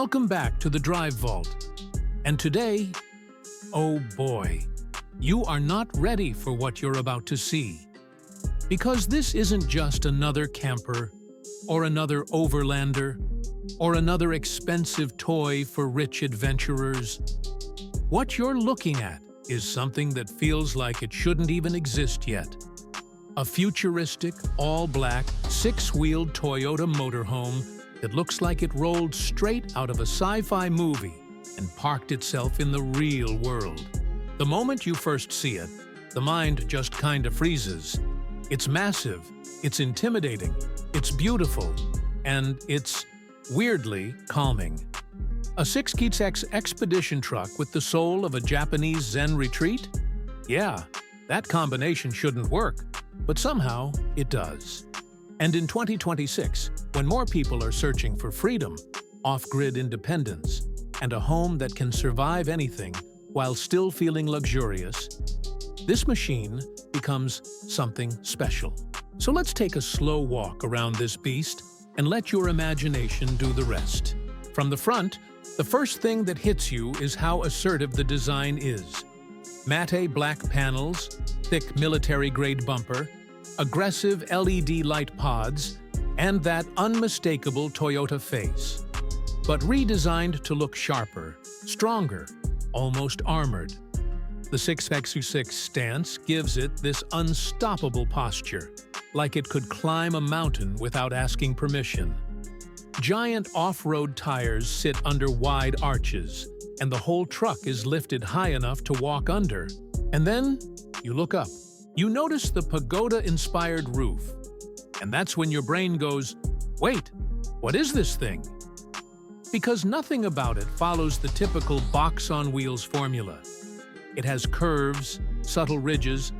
Welcome back to the Drive Vault. And today, oh boy, you are not ready for what you're about to see. Because this isn't just another camper, or another overlander, or another expensive toy for rich adventurers. What you're looking at is something that feels like it shouldn't even exist yet. A futuristic, all-black, six-wheeled Toyota motorhome that looks like it rolled straight out of a sci-fi movie and parked itself in the real world. The moment you first see it, the mind just kind of freezes. It's massive, it's intimidating, it's beautiful, and it's weirdly calming. A 6x expedition truck with the soul of a Japanese Zen retreat? Yeah, that combination shouldn't work, but somehow it does. And in 2026, when more people are searching for freedom, off-grid independence, and a home that can survive anything while still feeling luxurious, this machine becomes something special. So let's take a slow walk around this beast and let your imagination do the rest. From the front, the first thing that hits you is how assertive the design is. Matte black panels, thick military-grade bumper, aggressive LED light pods, and that unmistakable Toyota face. But redesigned to look sharper, stronger, almost armored. The 6x6 stance gives it this unstoppable posture, like it could climb a mountain without asking permission. Giant off-road tires sit under wide arches, and the whole truck is lifted high enough to walk under. And then, you look up. You notice the pagoda-inspired roof. And that's when your brain goes, wait, what is this thing? Because nothing about it follows the typical box-on-wheels formula. It has curves, subtle ridges,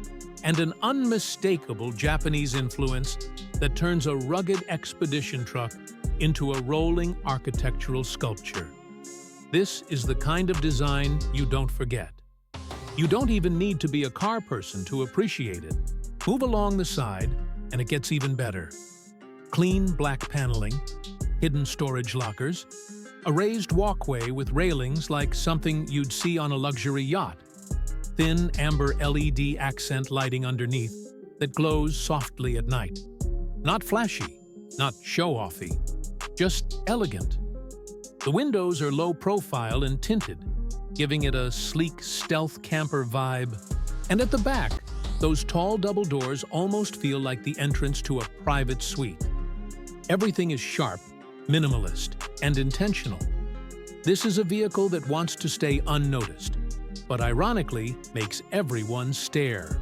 and an unmistakable Japanese influence that turns a rugged expedition truck into a rolling architectural sculpture. This is the kind of design you don't forget. You don't even need to be a car person to appreciate it. Move along the side, and it gets even better. Clean black paneling, hidden storage lockers, a raised walkway with railings like something you'd see on a luxury yacht, thin amber LED accent lighting underneath that glows softly at night. Not flashy, not show-offy, just elegant. The windows are low profile and tinted, giving it a sleek stealth camper vibe. And at the back, those tall double doors almost feel like the entrance to a private suite. Everything is sharp, minimalist, and intentional. This is a vehicle that wants to stay unnoticed, but ironically makes everyone stare.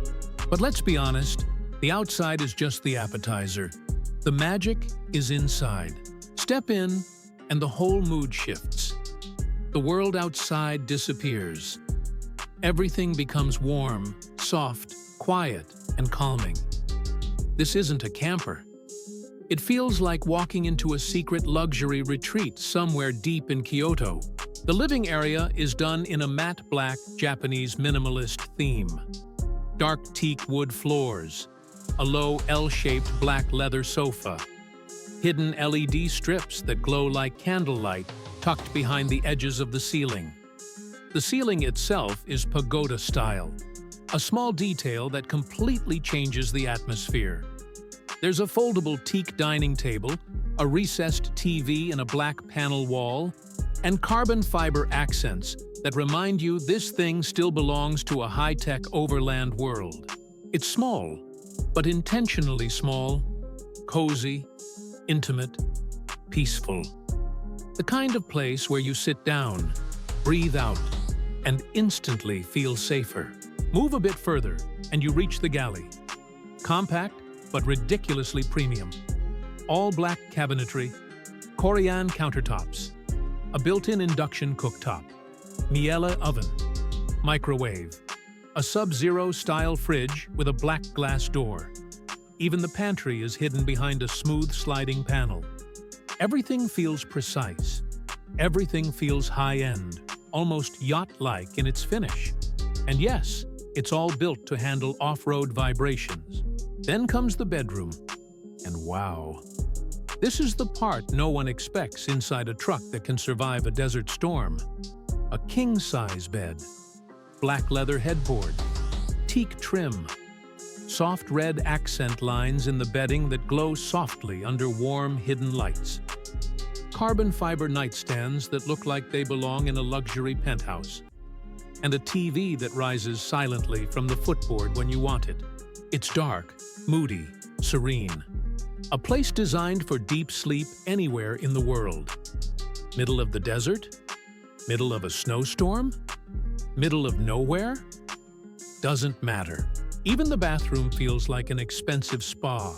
But let's be honest, the outside is just the appetizer. The magic is inside. Step in, and the whole mood shifts. The world outside disappears. Everything becomes warm, soft, quiet, and calming. This isn't a camper. It feels like walking into a secret luxury retreat somewhere deep in Kyoto. The living area is done in a matte black Japanese minimalist theme. Dark teak wood floors, a low L-shaped black leather sofa, hidden LED strips that glow like candlelight tucked behind the edges of the ceiling. The ceiling itself is pagoda style, a small detail that completely changes the atmosphere. There's a foldable teak dining table, a recessed TV in a black panel wall, and carbon fiber accents that remind you this thing still belongs to a high-tech overland world. It's small, but intentionally small, cozy, intimate, peaceful. The kind of place where you sit down, breathe out, and instantly feel safer. Move a bit further, and you reach the galley. Compact, but ridiculously premium. All black cabinetry, Korean countertops, a built-in induction cooktop, Miele oven, microwave, a Sub-Zero style fridge with a black glass door. Even the pantry is hidden behind a smooth sliding panel. Everything feels precise. Everything feels high-end, almost yacht-like in its finish. And yes, it's all built to handle off-road vibrations. Then comes the bedroom. And wow, This is the part no one expects inside a truck that can survive a desert storm. A king-size bed, black leather headboard, teak trim, soft red accent lines in the bedding that glow softly under warm, hidden lights, carbon fiber nightstands that look like they belong in a luxury penthouse, and a TV that rises silently from the footboard when you want it. It's dark, moody, serene. A place designed for deep sleep anywhere in the world. Middle of the desert? Middle of a snowstorm? Middle of nowhere? Doesn't matter. Even the bathroom feels like an expensive spa.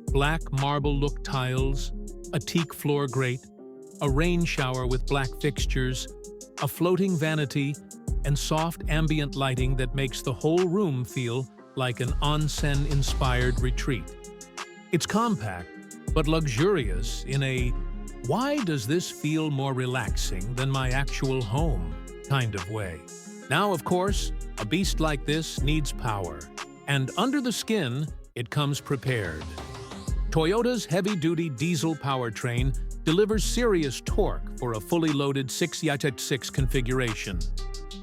Black marble-look tiles, a teak floor grate, a rain shower with black fixtures, a floating vanity, and soft ambient lighting that makes the whole room feel like an onsen-inspired retreat. It's compact, but luxurious in a "why does this feel more relaxing than my actual home" kind of way. Now, of course, a beast like this needs power, and under the skin, it comes prepared. Toyota's heavy-duty diesel powertrain delivers serious torque for a fully loaded 6x6 configuration.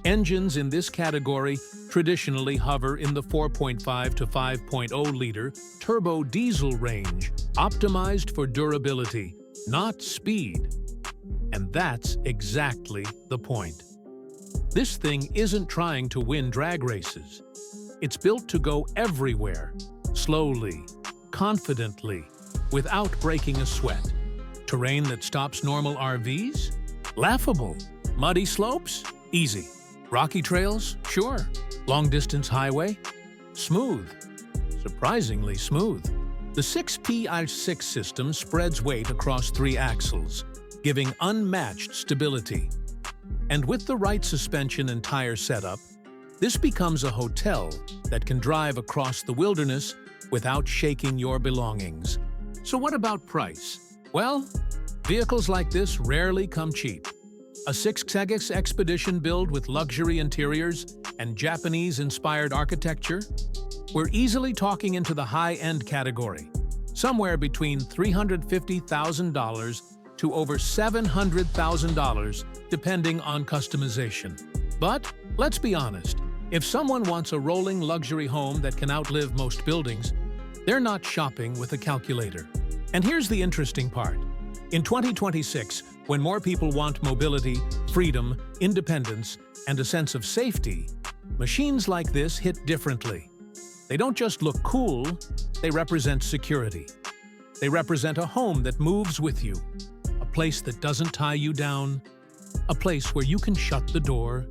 Engines in this category traditionally hover in the 4.5 to 5.0-liter turbo diesel range, optimized for durability, not speed. And that's exactly the point. This thing isn't trying to win drag races. It's built to go everywhere, slowly, confidently, without breaking a sweat. Terrain that stops normal RVs? Laughable. Muddy slopes? Easy. Rocky trails? Sure. Long-distance highway? Smooth. Surprisingly smooth. The 6PI6 system spreads weight across 3 axles, giving unmatched stability. And with the right suspension and tire setup, this becomes a hotel that can drive across the wilderness without shaking your belongings. So what about price? Well, vehicles like this rarely come cheap. A 6x Expedition build with luxury interiors and Japanese-inspired architecture? We're easily talking into the high-end category, somewhere between $350,000 to over $700,000, depending on customization. But let's be honest, if someone wants a rolling luxury home that can outlive most buildings, they're not shopping with a calculator. And here's the interesting part. In 2026, when more people want mobility, freedom, independence, and a sense of safety, machines like this hit differently. They don't just look cool, they represent security. They represent a home that moves with you, a place that doesn't tie you down, a place where you can shut the door,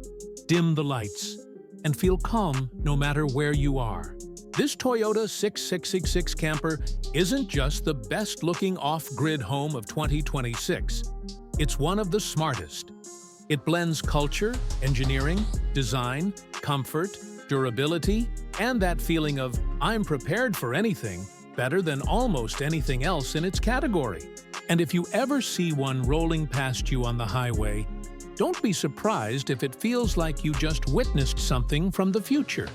dim the lights, and feel calm no matter where you are. This Toyota 6666 camper isn't just the best-looking off-grid home of 2026. It's one of the smartest. It blends culture, engineering, design, comfort, durability, and that feeling of "I'm prepared for anything" better than almost anything else in its category. And if you ever see one rolling past you on the highway, don't be surprised if it feels like you just witnessed something from the future.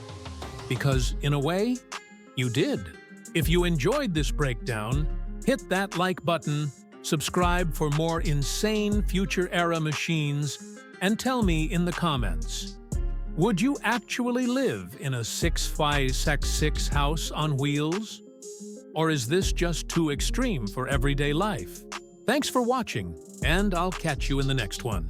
Because, in a way, you did. If you enjoyed this breakdown, hit that like button, subscribe for more insane future-era machines, and tell me in the comments, would you actually live in a 6x6 house on wheels? Or is this just too extreme for everyday life? Thanks for watching, and I'll catch you in the next one.